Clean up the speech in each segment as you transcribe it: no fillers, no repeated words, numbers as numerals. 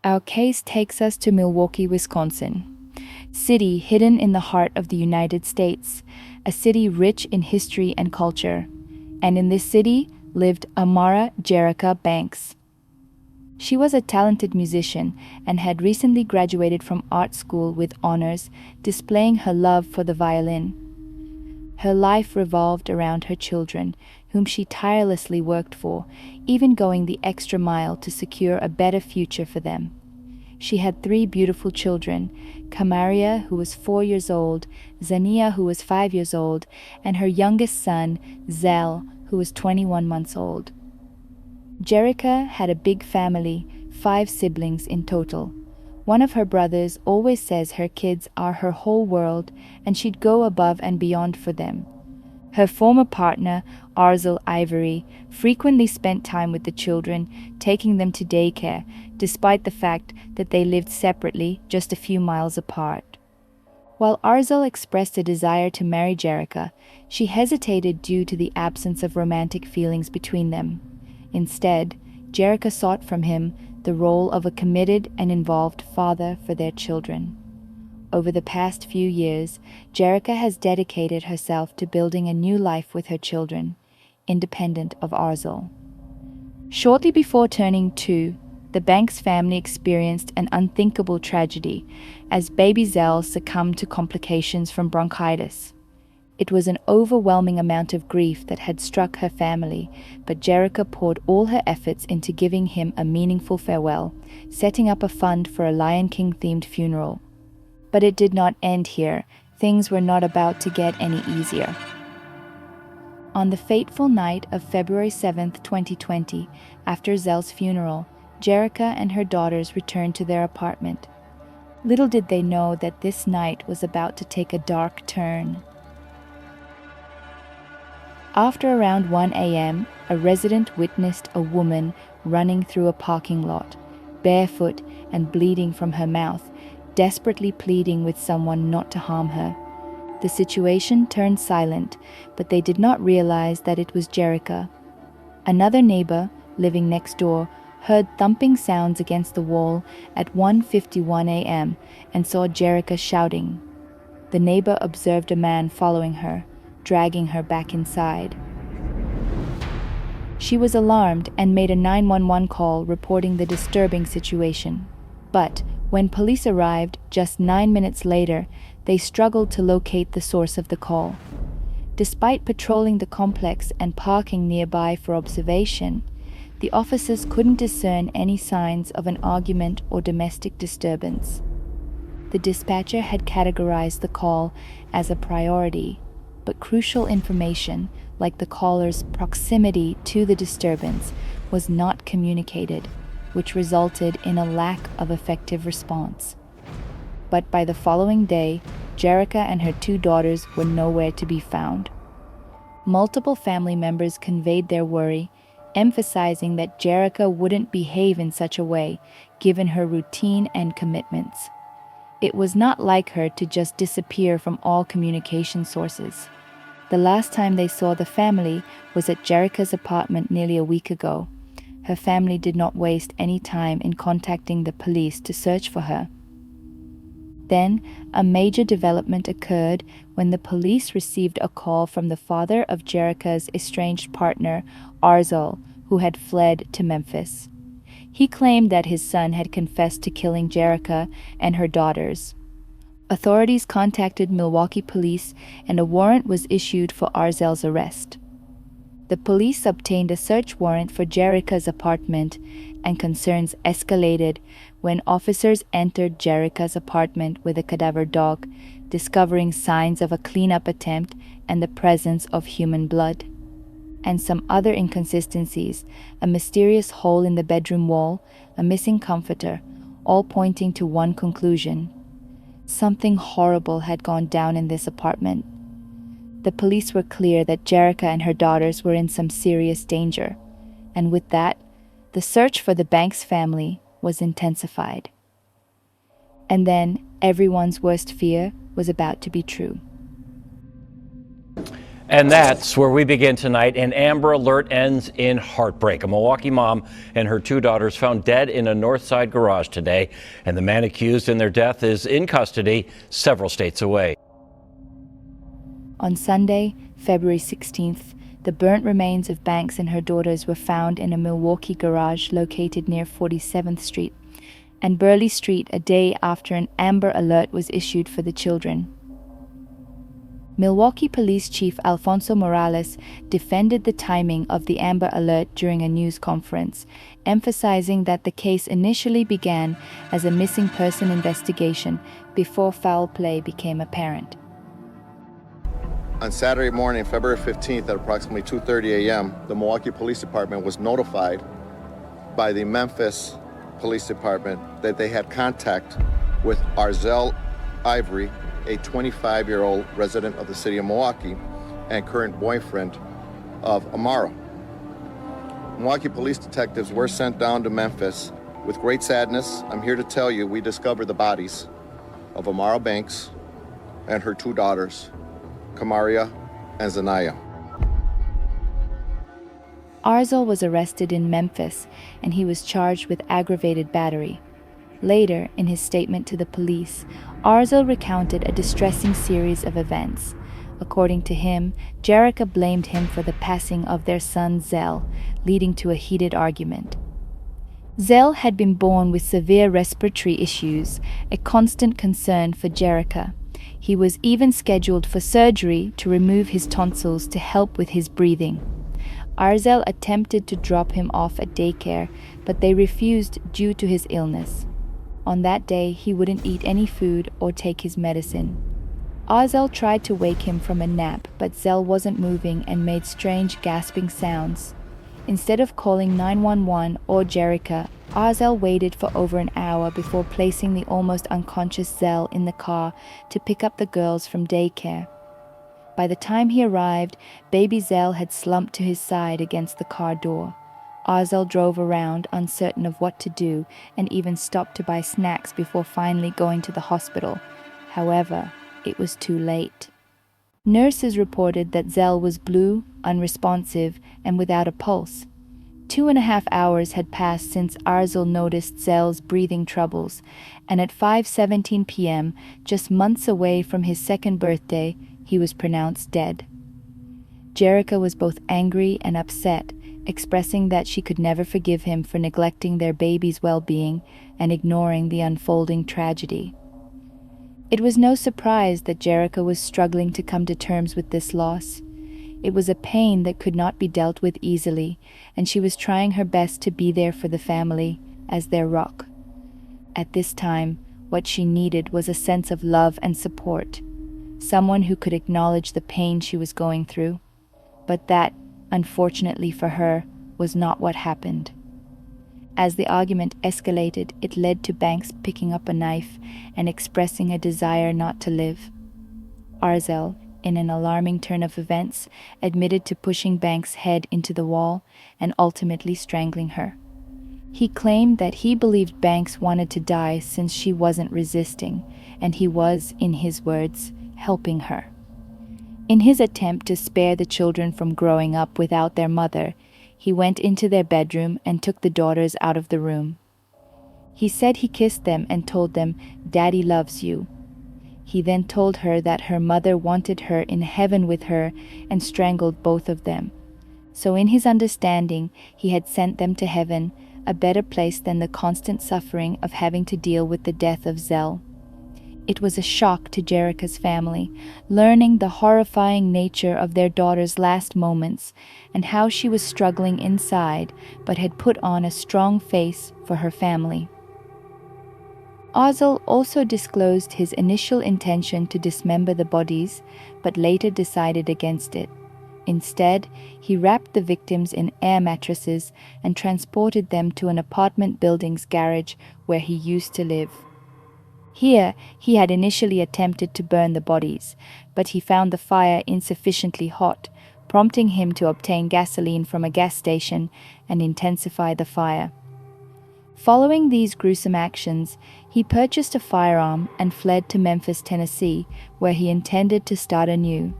Our case takes us to Milwaukee, Wisconsin. City hidden in the heart of the United States, a city rich in history and culture. And in this city lived Amarah Jerica Banks. She was a talented musician and had recently graduated from art school with honors, displaying her love for the violin. Her life revolved around her children, whom she tirelessly worked for, even going the extra mile to secure a better future for them. She had 3 beautiful children, Camaria, who was 4 years old, Zaniya, who was 5 years old, and her youngest son, Arzel, who was 21 months old. Jerica had a big family, 5 siblings in total. One of her brothers always says her kids are her whole world and she'd go above and beyond for them. Her former partner, Arzel Ivory, frequently spent time with the children, taking them to daycare, despite the fact that they lived separately, just a few miles apart. While Arzel expressed a desire to marry Jerica, she hesitated due to the absence of romantic feelings between them. Instead, Jerica sought from him the role of a committed and involved father for their children. Over the past few years, Jerica has dedicated herself to building a new life with her children, independent of Arzel. Shortly before turning 2, the Banks family experienced an unthinkable tragedy as baby Zell succumbed to complications from bronchitis. It was an overwhelming amount of grief that had struck her family, but Jerica poured all her efforts into giving him a meaningful farewell, setting up a fund for a Lion King-themed funeral. But it did not end here. Things were not about to get any easier. On the fateful night of February 7, 2020, after Zell's funeral, Jerica and her daughters returned to their apartment. Little did they know that this night was about to take a dark turn. After around 1 a.m., a resident witnessed a woman running through a parking lot, barefoot and bleeding from her mouth, desperately pleading with someone not to harm her. The situation turned silent, but they did not realize that it was Jerica. Another neighbor, living next door, heard thumping sounds against the wall at 1:51 a.m. and saw Jerica shouting. The neighbor observed a man following her, dragging her back inside. She was alarmed and made a 911 call reporting the disturbing situation. But when police arrived just 9 minutes later, they struggled to locate the source of the call. Despite patrolling the complex and parking nearby for observation, the officers couldn't discern any signs of an argument or domestic disturbance. The dispatcher had categorized the call as a priority, but crucial information, like the caller's proximity to the disturbance, was not communicated, which resulted in a lack of effective response. But by the following day, Jerica and her 2 daughters were nowhere to be found. Multiple family members conveyed their worry, emphasizing that Jerica wouldn't behave in such a way, given her routine and commitments. It was not like her to just disappear from all communication sources. The last time they saw the family was at Jerica's apartment nearly a week ago. Her family did not waste any time in contacting the police to search for her. Then, a major development occurred when the police received a call from the father of Jerica's estranged partner, Arzel, who had fled to Memphis. He claimed that his son had confessed to killing Jerica and her daughters. Authorities contacted Milwaukee police and a warrant was issued for Arzel's arrest. The police obtained a search warrant for Jerica's apartment, and concerns escalated when officers entered Jerica's apartment with a cadaver dog, discovering signs of a cleanup attempt and the presence of human blood. And some other inconsistencies, a mysterious hole in the bedroom wall, a missing comforter, all pointing to one conclusion. Something horrible had gone down in this apartment. The police were clear that Jerica and her daughters were in some serious danger, and with that, the search for the Banks family was intensified. And then everyone's worst fear was about to be true. And that's where we begin tonight. An Amber Alert ends in heartbreak. A Milwaukee mom and her two daughters found dead in a north side garage today, and the man accused in their death is in custody several states away. On Sunday, February 16th, the burnt remains of Banks and her daughters were found in a Milwaukee garage located near 47th Street and Burleigh Street a day after an Amber Alert was issued for the children. Milwaukee Police Chief Alfonso Morales defended the timing of the Amber Alert during a news conference, emphasizing that the case initially began as a missing person investigation before foul play became apparent. On Saturday morning, February 15th at approximately 2:30 a.m., the Milwaukee Police Department was notified by the Memphis Police Department that they had contact with Arzel Ivory, a 25-year-old resident of the city of Milwaukee and current boyfriend of Amarah. Milwaukee police detectives were sent down to Memphis. With great sadness, I'm here to tell you we discovered the bodies of Amarah Banks and her two daughters, Camaria and Zaniya. Arzel was arrested in Memphis and he was charged with aggravated battery. Later, in his statement to the police, Arzel recounted a distressing series of events. According to him, Jerica blamed him for the passing of their son Zell, leading to a heated argument. Zell had been born with severe respiratory issues, a constant concern for Jerica. He was even scheduled for surgery to remove his tonsils to help with his breathing. Arzel attempted to drop him off at daycare, but they refused due to his illness. On that day, he wouldn't eat any food or take his medicine. Arzel tried to wake him from a nap, but Zell wasn't moving and made strange gasping sounds. Instead of calling 911 or Jerica, Arzel waited for over an hour before placing the almost unconscious Zell in the car to pick up the girls from daycare. By the time he arrived, baby Zell had slumped to his side against the car door. Arzel drove around, uncertain of what to do, and even stopped to buy snacks before finally going to the hospital. However, it was too late. Nurses reported that Zell was blue, unresponsive, and without a pulse. 2.5 hours had passed since Arzel noticed Zell's breathing troubles, and at 5:17 p.m., just months away from his second birthday, he was pronounced dead. Jerica was both angry and upset, expressing that she could never forgive him for neglecting their baby's well-being and ignoring the unfolding tragedy. It was no surprise that Jerica was struggling to come to terms with this loss. It was a pain that could not be dealt with easily, and she was trying her best to be there for the family as their rock. At this time, what she needed was a sense of love and support, someone who could acknowledge the pain she was going through. But that, unfortunately for her, was not what happened. As the argument escalated, it led to Banks picking up a knife and expressing a desire not to live. Arzel, in an alarming turn of events, admitted to pushing Banks' head into the wall and ultimately strangling her. He claimed that he believed Banks wanted to die since she wasn't resisting, and he was, in his words, helping her. In his attempt to spare the children from growing up without their mother, he went into their bedroom and took the daughters out of the room. He said he kissed them and told them, "Daddy loves you." He then told her that her mother wanted her in heaven with her and strangled both of them. So in his understanding, he had sent them to heaven, a better place than the constant suffering of having to deal with the death of Zell. It was a shock to Jerica's family, learning the horrifying nature of their daughter's last moments and how she was struggling inside but had put on a strong face for her family. Arzel also disclosed his initial intention to dismember the bodies, but later decided against it. Instead, he wrapped the victims in air mattresses and transported them to an apartment building's garage where he used to live. Here, he had initially attempted to burn the bodies, but he found the fire insufficiently hot, prompting him to obtain gasoline from a gas station and intensify the fire. Following these gruesome actions, he purchased a firearm and fled to Memphis, Tennessee, where he intended to start anew.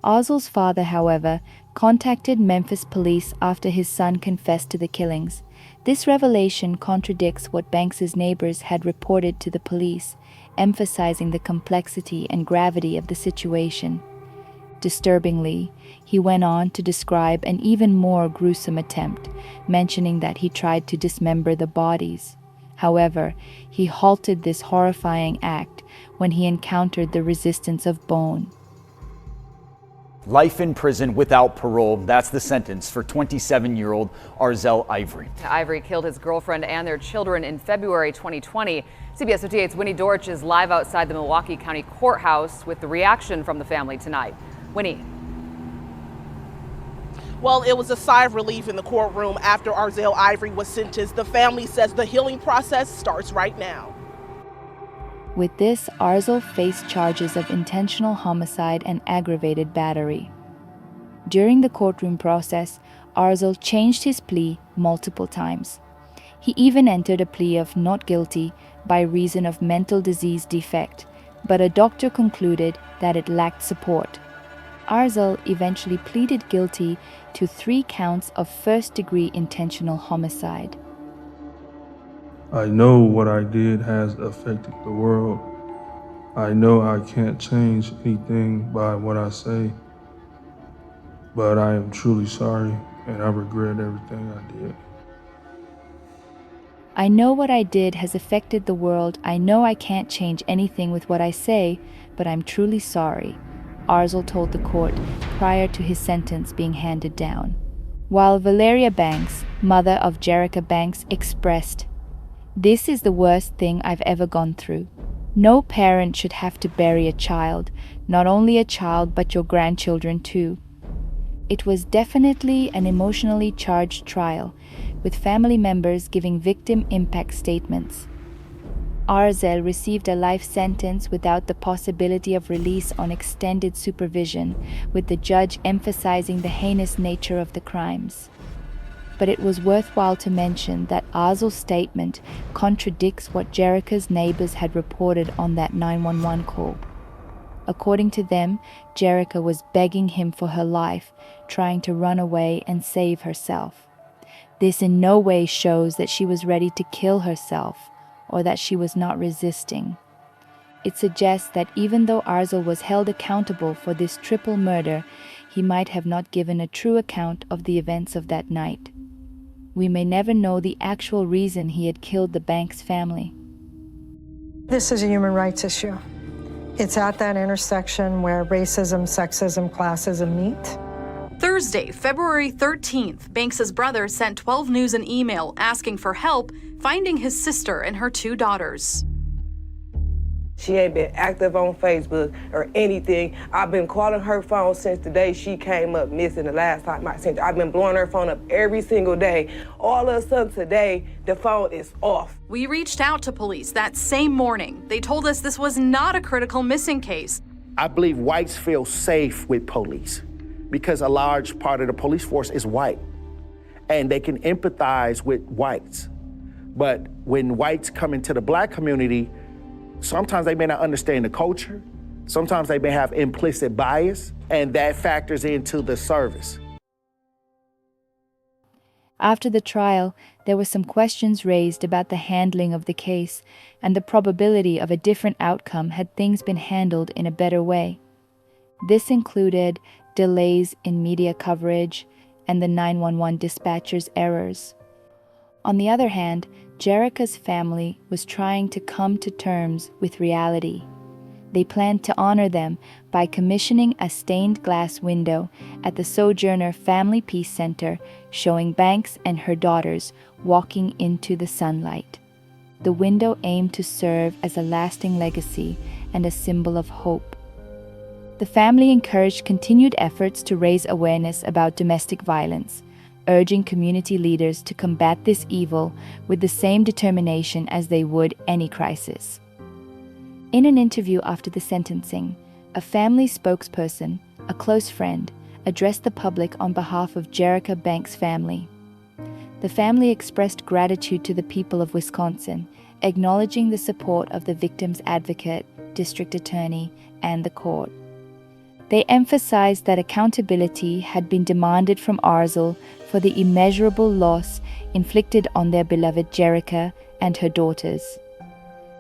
Arzel's father, however, contacted Memphis police after his son confessed to the killings. This revelation contradicts what Banks's neighbors had reported to the police, emphasizing the complexity and gravity of the situation. Disturbingly, he went on to describe an even more gruesome attempt, mentioning that he tried to dismember the bodies. However, he halted this horrifying act when he encountered the resistance of bone. Life in prison without parole, that's the sentence for 27-year-old Arzel Ivory. Ivory killed his girlfriend and their children in February 2020. CBS 58's Winnie Dortch is live outside the Milwaukee County Courthouse with the reaction from the family tonight. Winnie. Well, it was a sigh of relief in the courtroom after Arzel Ivory was sentenced. The family says the healing process starts right now. With this, Arzel faced charges of intentional homicide and aggravated battery. During the courtroom process, Arzel changed his plea multiple times. He even entered a plea of not guilty by reason of mental disease defect, but a doctor concluded that it lacked support. Arzel eventually pleaded guilty to 3 counts of first-degree intentional homicide. I know what I did has affected the world. I know I can't change anything by what I say, but I am truly sorry and I regret everything I did. I know what I did has affected the world. I know I can't change anything with what I say, but I'm truly sorry, Arzel told the court prior to his sentence being handed down. While Camaria Banks, mother of Jerica Banks, expressed, "This is the worst thing I've ever gone through. No parent should have to bury a child, not only a child but your grandchildren too." It was definitely an emotionally charged trial, with family members giving victim impact statements. Arzel received a life sentence without the possibility of release on extended supervision, with the judge emphasizing the heinous nature of the crimes. But it was worthwhile to mention that Arzel's statement contradicts what Jerica's neighbors had reported on that 911 call. According to them, Jerica was begging him for her life, trying to run away and save herself. This in no way shows that she was ready to kill herself or that she was not resisting. It suggests that even though Arzel was held accountable for this triple murder, he might have not given a true account of the events of that night. We may never know the actual reason he had killed the Banks family. This is a human rights issue. It's at that intersection where racism, sexism, classism meet. Thursday, February 13th, Banks's brother sent 12 News an email asking for help finding his sister and her 2 daughters. She ain't been active on Facebook or anything. I've been calling her phone since the day she came up missing the last time I seen her. I've been blowing her phone up every single day. All of a sudden today, the phone is off. We reached out to police that same morning. They told us this was not a critical missing case. I believe whites feel safe with police because a large part of the police force is white and they can empathize with whites. But when whites come into the black community, sometimes they may not understand the culture. Sometimes they may have implicit bias, and that factors into the service. After the trial, there were some questions raised about the handling of the case and the probability of a different outcome had things been handled in a better way. This included delays in media coverage and the 911 dispatcher's errors. On the other hand, Jerica's family was trying to come to terms with reality. They planned to honor them by commissioning a stained glass window at the Sojourner Family Peace Center showing Banks and her daughters walking into the sunlight. The window aimed to serve as a lasting legacy and a symbol of hope. The family encouraged continued efforts to raise awareness about domestic violence, urging community leaders to combat this evil with the same determination as they would any crisis. In an interview after the sentencing, a family spokesperson, a close friend, addressed the public on behalf of Jerica Banks' family. The family expressed gratitude to the people of Wisconsin, acknowledging the support of the victim's advocate, district attorney, and the court. They emphasized that accountability had been demanded from Arzel for the immeasurable loss inflicted on their beloved Jerica and her daughters.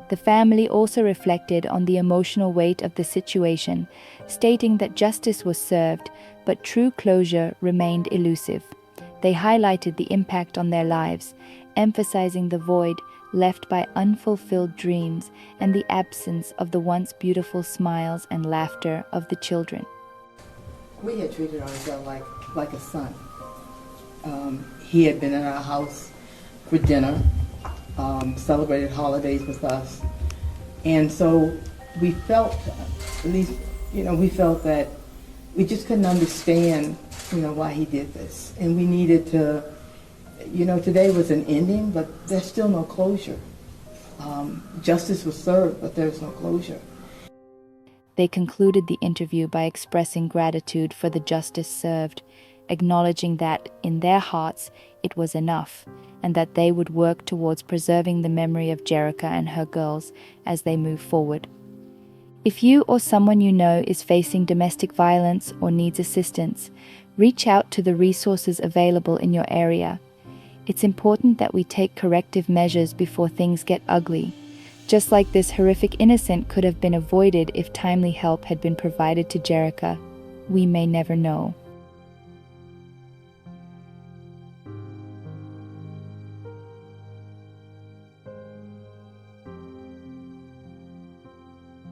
The family also reflected on the emotional weight of the situation, stating that justice was served, but true closure remained elusive. They highlighted the impact on their lives, emphasizing the void left by unfulfilled dreams and the absence of the once beautiful smiles and laughter of the children. We had treated Arzel like a son. He had been in our house for dinner, celebrated holidays with us. And so we felt, at least, we felt that we just couldn't understand, why he did this. And we needed to, today was an ending, but there's still no closure. Justice was served, but there's no closure. They concluded the interview by expressing gratitude for the justice served, acknowledging that in their hearts it was enough, and that they would work towards preserving the memory of Jerica and her girls as they move forward. If you or someone you know is facing domestic violence or needs assistance, reach out to the resources available in your area. It's important that we take corrective measures before things get ugly. Just like this horrific incident could have been avoided if timely help had been provided to Jerica, we may never know.